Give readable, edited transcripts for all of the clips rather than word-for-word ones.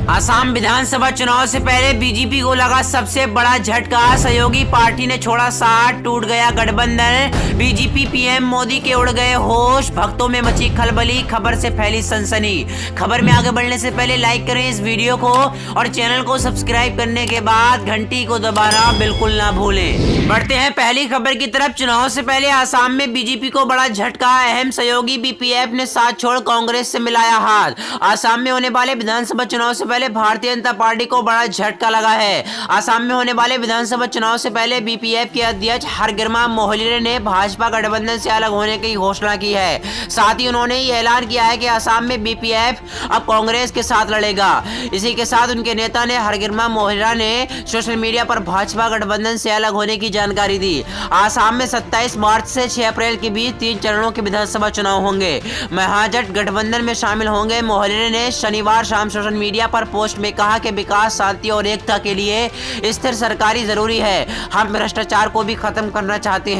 असम विधानसभा चुनाव से पहले बीजेपी को लगा सबसे बड़ा झटका। सहयोगी पार्टी ने छोड़ा साथ, टूट गया गठबंधन। बीजेपी पीएम मोदी के उड़ गए होश, भक्तों में मची खलबली। खबर से फैली सनसनी। खबर में आगे बढ़ने से पहले लाइक करें इस वीडियो को और चैनल को सब्सक्राइब करने के बाद घंटी को दबाना बिल्कुल ना भूलें। बढ़ते हैं पहली खबर की तरफ। चुनाव से पहले असम में बीजेपी को बड़ा झटका। अहम सहयोगी बीपीएफ ने साथ छोड़ कांग्रेस से मिलाया हाथ। असम में होने वाले विधानसभा चुनाव से पहले भारतीय जनता पार्टी को बड़ा झटका लगा है। असम में होने वाले विधानसभा चुनाव से पहले बीपीएफ के अध्यक्ष हरगिरमा मोहल्ले ने भाजपा गठबंधन से अलग होने की घोषणा की है। साथ ही उन्होंने ये ऐलान किया है कि असम में बीपीएफ अब कांग्रेस के साथ लड़ेगा। इसी के साथ उनके नेता ने हरगिरमा मोहल्ला ने सोशल मीडिया पर भाजपा गठबंधन से अलग होने की जानकारी दी। असम में 27 मार्च से 6 अप्रैल के बीच 3 चरणों के विधानसभा चुनाव होंगे। महाजट गठबंधन में शामिल होंगे। मोहल्ले ने शनिवार शाम सोशल मीडिया पर पोस्ट में कहा कि विकास, शांति और एकता के लिए स्थिर सरकारी जरूरी है। हम भ्रष्टाचार को भी खत्म करना चाहते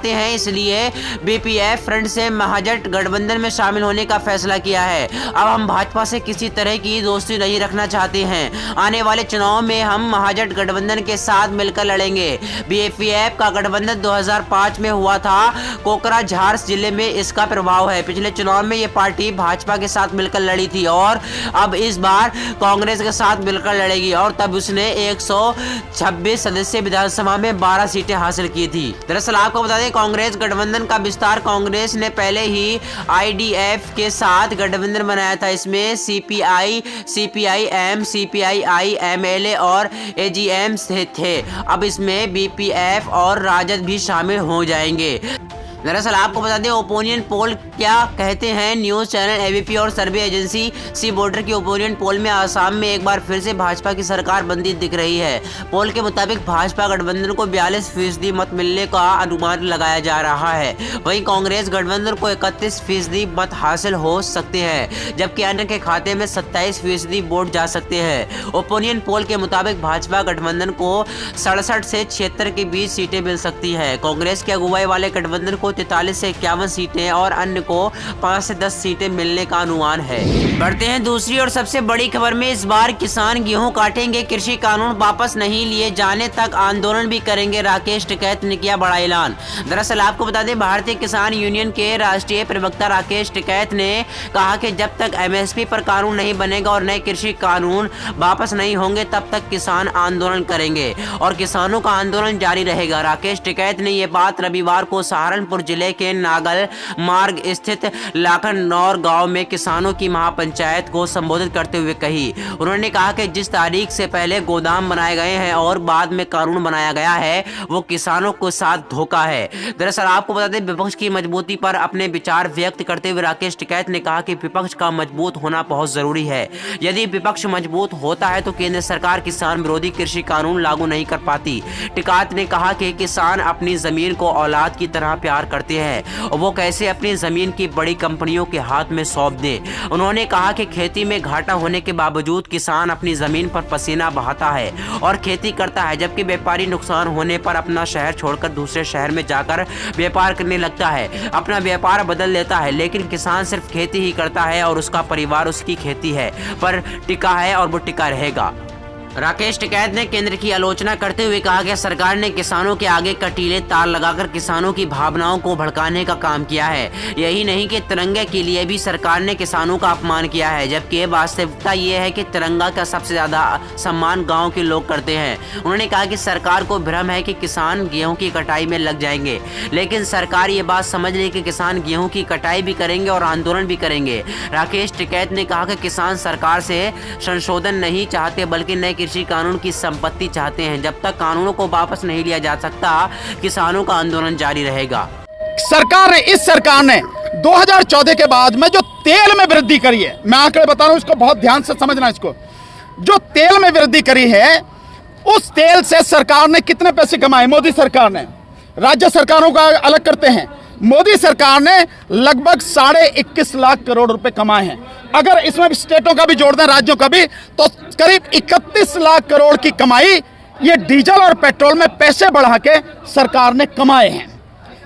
हैं, इसलिए बीपीएफ फ्रंट से महाजट गठबंधन में शामिल होने का फैसला किया है। अब हम भाजपा से किसी तरह की दोस्ती नहीं रखना चाहते हैं। आने वाले चुनाव में हम महाजट गठबंधन के साथ मिलकर लड़ेंगे। बीपीएफ का गठबंधन 2005 में हुआ था। कोकराझार जिले में इसका प्रभाव है। पिछले चुनाव में ये पार्टी भाजपा के साथ मिलकर लड़ी थी और अब इस बार कांग्रेस के साथ मिलकर लड़ेगी और तब उसने 126 सदस्य विधानसभा में 12 सीटें हासिल की थी। दरअसल आपको बता दें, कांग्रेस गठबंधन का विस्तार कांग्रेस ने पहले ही आईडीएफ के साथ गठबंधन बनाया था। इसमें सीपीआई, सीपीआईएम, सीपीआई, एमएलए और एजीएम थे। अब इसमें बीपीएफ और राजद भी शामिल हो जाएंगे। दरअसल आपको बता दें, ओपिनियन पोल क्या कहते हैं। न्यूज़ चैनल एबीपी और सर्वे एजेंसी सी बॉर्डर की ओपिनियन पोल में असम में एक बार फिर से भाजपा की सरकार बनती दिख रही है। पोल के मुताबिक भाजपा गठबंधन को 42% मत मिलने का अनुमान लगाया जा रहा है। वहीं कांग्रेस गठबंधन को 31% मत हासिल हो सकते हैं, जबकि अन्य के खाते में 27% वोट जा सकते हैं। ओपिनियन पोल के मुताबिक भाजपा गठबंधन को 67 से 76 के बीच सीटें मिल सकती है। कांग्रेस की अगुवाई वाले गठबंधन को 43 से 51 सीटें और अन्य को 5 से 10 सीटें मिलने का अनुमान है। बढ़ते हैं दूसरी और सबसे बड़ी खबर में। इस बार किसान गेहूं काटेंगे, कृषि कानून वापस नहीं लिए जाने तक आंदोलन भी करेंगे। राकेश टिकैत ने किया बड़ा ऐलान। दरअसल आपको बता दें, भारतीय किसान यूनियन के राष्ट्रीय प्रवक्ता राकेश टिकैत ने कहा कि जब तक एमएसपी पर कानून नहीं बनेगा और नए कृषि कानून वापस नहीं होंगे तब तक किसान आंदोलन करेंगे और किसानों का आंदोलन जारी रहेगा। राकेश टिकैत ने यह बात रविवार को सहारनपुर जिले के नागल मार्ग स्थित लाखनौर गांव में किसानों की महापंचायत को संबोधित करते हुए कही। उन्होंने कहा कि जिस तारीख से पहले गोदाम बनाए गए हैं और बाद में कानून बनाया गया है, वो किसानों के साथ धोखा है। दरअसल आपको बता दें, विपक्ष की मजबूती पर अपने विचार व्यक्त करते हुए राकेश टिकैत ने कहा कि विपक्ष का मजबूत होना बहुत जरूरी है। यदि विपक्ष मजबूत होता है तो केंद्र सरकार किसान विरोधी कृषि कानून लागू नहीं कर पाती। टिकैत ने कहा कि किसान अपनी जमीन को औलाद की तरह प्यार करते हैं और वो कैसे अपनी जमीन की बड़ी कंपनियों के हाथ में सौंप दें। उन्होंने कहा कि खेती में घाटा होने के बावजूद किसान अपनी जमीन पर पसीना बहाता है और खेती करता है, जबकि व्यापारी नुकसान होने पर अपना शहर छोड़कर दूसरे शहर में जाकर व्यापार करने लगता है, अपना व्यापार बदल लेता है। लेकिन किसान सिर्फ खेती ही करता है और उसका परिवार उसकी खेती है पर टिका है और वो टिका रहेगा। राकेश टिकैत ने केंद्र की आलोचना करते हुए कहा कि सरकार ने किसानों के आगे कटीले तार लगाकर किसानों की भावनाओं को भड़काने का काम किया है। यही नहीं कि तिरंगे के लिए भी सरकार ने किसानों का अपमान किया है, जबकि वास्तविकता ये है कि तिरंगा का सबसे ज्यादा सम्मान गांव के लोग करते हैं। उन्होंने कहा कि सरकार को भ्रम है कि किसान गेहूं की कटाई में लग जाएंगे, लेकिन सरकार ये बात समझ रही कि किसान गेहूं की कटाई भी करेंगे और आंदोलन भी करेंगे। राकेश टिकैत ने कहा कि किसान सरकार से संशोधन नहीं चाहते बल्कि नए कृषि कानून की संपत्ति चाहते हैं। जब तक कानूनों को वापस नहीं लिया जा सकता, किसानों का आंदोलन जारी रहेगा। इस सरकार ने 2014 के बाद में जो तेल में वृद्धि करी है, मैं आंकड़े बता रहा हूं, इसको बहुत ध्यान से समझना। इसको जो तेल में वृद्धि करी है, उस तेल से सरकार ने कितने पैसे कमाए? मोदी सरकार ने, राज्य सरकारों का अलग करते हैं, मोदी सरकार ने लगभग 21.5 लाख करोड़ रुपए कमाए हैं। अगर इसमें स्टेटों का भी जोड़ दें, राज्यों का भी, तो करीब 31 लाख करोड़ की कमाई ये डीजल और पेट्रोल में पैसे बढ़ा के सरकार ने कमाए हैं।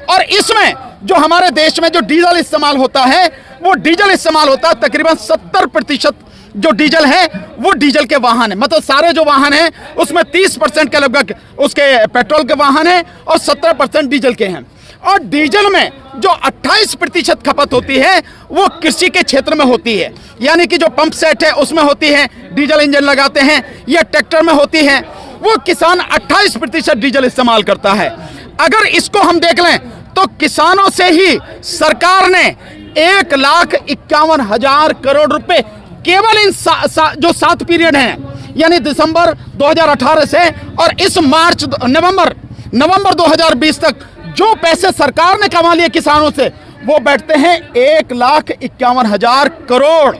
और इसमें जो हमारे देश में जो डीजल इस्तेमाल होता है, वो डीजल इस्तेमाल होता है तकरीबन 70% जो डीजल है वो डीजल के वाहन है। मतलब सारे जो वाहन हैं उसमें 30% के लगभग उसके पेट्रोल के वाहन हैं और 17% डीजल के हैं। और डीजल में जो 28% खपत होती है वो कृषि के क्षेत्र में होती है, यानी कि जो पंप सेट है उसमें होती है, डीजल इंजन लगाते हैं, या ट्रैक्टर में होती है। वो किसान 28% डीजल इस्तेमाल करता है। अगर इसको हम देख लें तो किसानों से ही सरकार ने 1,51,000 करोड़ रुपए केवल इन जो 7 पीरियड हैं, यानी दिसंबर 2018 से और इस नवंबर 2020 तक जो पैसे सरकार ने कमा लिए किसानों से, वो बैठते हैं 1,51,000 करोड़।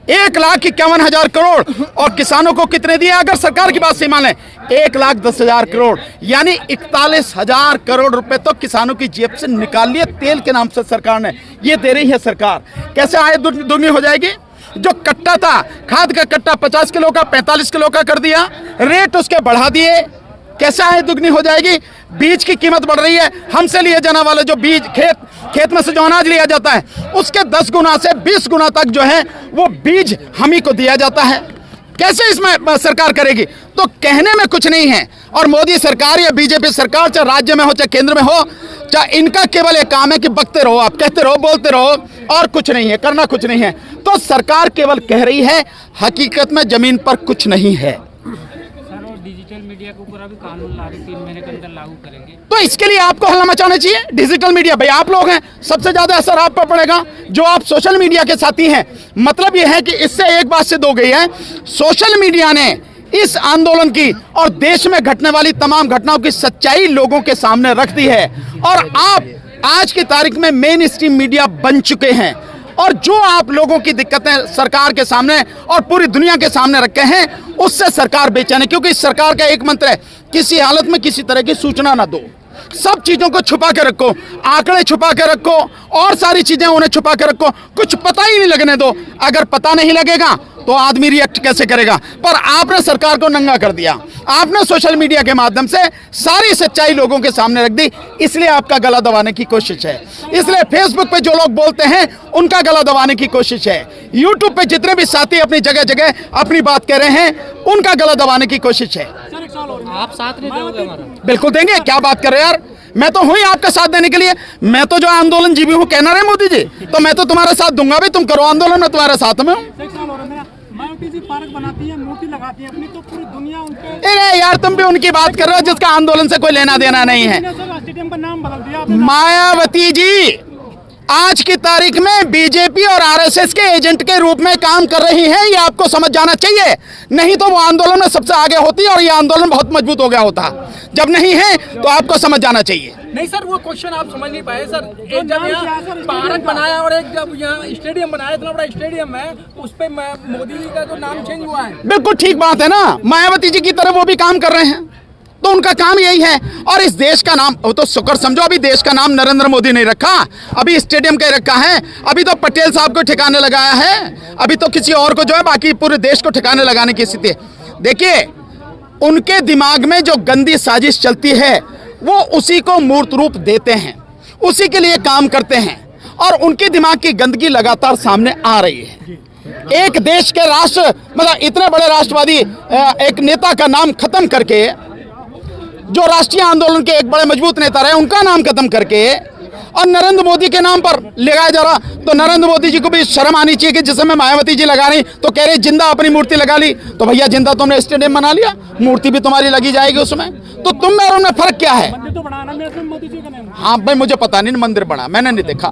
1,51,000 करोड़। और किसानों को कितने दिए अगर सरकार की बात से मान लें, 1,10,000 करोड़, यानी 41,000 करोड़ रुपए तो किसानों की जेब से निकाल लिए तेल के नाम से सरकार ने। ये दे रही है सरकार। कैसे आय दुगनी हो जाएगी? जो कट्टा था, खाद का कट्टा 50 किलो का 45 किलो का कर दिया, रेट उसके बढ़ा दिए। कैसे आय दुगनी हो जाएगी? बीज की कीमत बढ़ रही है। हमसे लिए जाने वाले जो बीज, खेत में से जो अनाज लिया जाता है, उसके 10 गुना से 20 गुना तक जो है वो बीज हम ही को दिया जाता है। कैसे इसमें सरकार करेगी? तो कहने में कुछ नहीं है। और मोदी सरकार या बीजेपी सरकार, चाहे राज्य में हो चाहे केंद्र में हो, चाहे इनका केवल एक काम है कि बकते रहो, आप कहते रहो, बोलते रहो, और कुछ नहीं है, करना कुछ नहीं है। तो सरकार केवल कह रही है, हकीकत में जमीन पर कुछ नहीं है। डिजिटल मीडिया के ऊपर अभी कानून ला रहे, 3 महीने के अंदर लागू करेंगे। तो इसके लिए आपको हल्ला मचाना चाहिए। डिजिटल मीडिया, भाई आप लोग हैं, सबसे ज्यादा असर आप पर पड़ेगा जो आप सोशल मीडिया के साथी हैं। मतलब यह है कि इससे एक बात सिद्ध हो गई है, सोशल मीडिया ने इस आंदोलन की और देश में घटने वाली तमाम घटनाओं की सच्चाई लोगों के सामने रख दी है। और आप आज की तारीख में मेन स्ट्रीम मीडिया बन चुके हैं। और जो आप लोगों की दिक्कतें सरकार के सामने और पूरी दुनिया के सामने रखे हैं, उससे सरकार बेचैन है। क्योंकि इस सरकार का एक मंत्र है, किसी हालत में किसी तरह की सूचना ना दो। सब चीजों को छुपा के रखो, आंकड़े छुपा के रखो और सारी चीजें उन्हें छुपा के रखो, कुछ पता ही नहीं लगने दो। अगर पता नहीं लगेगा तो आदमी रिएक्ट कैसे करेगा? पर आपने सरकार को नंगा कर दिया। आपने सोशल मीडिया के माध्यम से सारी सच्चाई लोगों के सामने रख दी, इसलिए आपका गला दबाने की कोशिश है। इसलिए फेसबुक पे जो लोग बोलते हैं उनका गला दबाने की कोशिश है। यूट्यूब पे जितने भी साथी अपनी जगह जगह अपनी बात कह रहे हैं, उनका गला दबाने की कोशिश है। आप साथ नहीं दोगे हमारा? बिल्कुल देंगे। क्या बात कर रहे हैं यार, मैं तो हूं ही आपका साथ देने के लिए। मैं तो जो आंदोलन जीवी हूं, कहना रहे मोदी जी, तो मैं तो तुम्हारा साथ दूंगा भी। तुम करो आंदोलन, मैं तुम्हारे साथ में हूं। मायावती जी पार्क बनाती है, मूर्ति लगाती है अपनी, तो पूरी दुनिया उनके। अरे यार, तुम भी उनकी बात कर रहे हो जिसका आंदोलन से कोई लेना देना नहीं है। स्टेडियम का नाम बदल दिया। मायावती जी आज की तारीख में बीजेपी और आरएसएस के एजेंट के रूप में काम कर रही है, ये आपको समझ जाना चाहिए। नहीं तो वो आंदोलन में सबसे आगे होती और ये आंदोलन बहुत मजबूत हो गया होता। जब नहीं है तो आपको समझ जाना चाहिए। नहीं सर, वो क्वेश्चन आप समझ नहीं पाए सर। एक जब यहाँ पार्क बनाया और एक जब यहाँ स्टेडियम बनाया, इतना बड़ा स्टेडियम है, उस पे मोदी जी का जो नाम चेंज हुआ है। बिल्कुल ठीक बात है ना, मायावती जी की तरह वो भी काम कर रहे हैं, तो उनका काम यही है। और इस देश का नाम, वो तो शुक्र समझो अभी देश का नाम नरेंद्र मोदी नहीं रखा, अभी स्टेडियम का रखा है। अभी तो पटेल साहब को ठिकाने लगाया है, अभी तो किसी और को जो है, बाकी पूरे देश को ठिकाने लगाने की स्थिति है। देखिए, उनके दिमाग में जो गंदी साजिश चलती है वो उसी को मूर्त रूप देते हैं, उसी के लिए काम करते हैं। और उनके दिमाग की गंदगी लगातार सामने आ रही है। एक देश के राष्ट्र, मतलब इतने बड़े राष्ट्रवादी एक नेता का नाम खत्म करके, जो राष्ट्रीय आंदोलन के एक बड़े मजबूत नेता रहे, उनका नाम खत्म करके और नरेंद्र मोदी के नाम पर लगाया जा रहा। तो नरेंद्र मोदी जी को भी शर्म आनी चाहिए कि जिस समय मायावती जी लगा रही तो कह रही जिंदा अपनी मूर्ति लगा ली। तो भैया जिंदा तुमने स्टेडियम बना लिया, मूर्ति भी तुम्हारी लगी जाएगी उसमें। तो तुम में और उनमें फर्क क्या है? मंदिर तो बनाना, मेरे मोदी जी का नाम। हाँ भाई, मुझे पता नहीं मंदिर बना, मैंने नहीं देखा।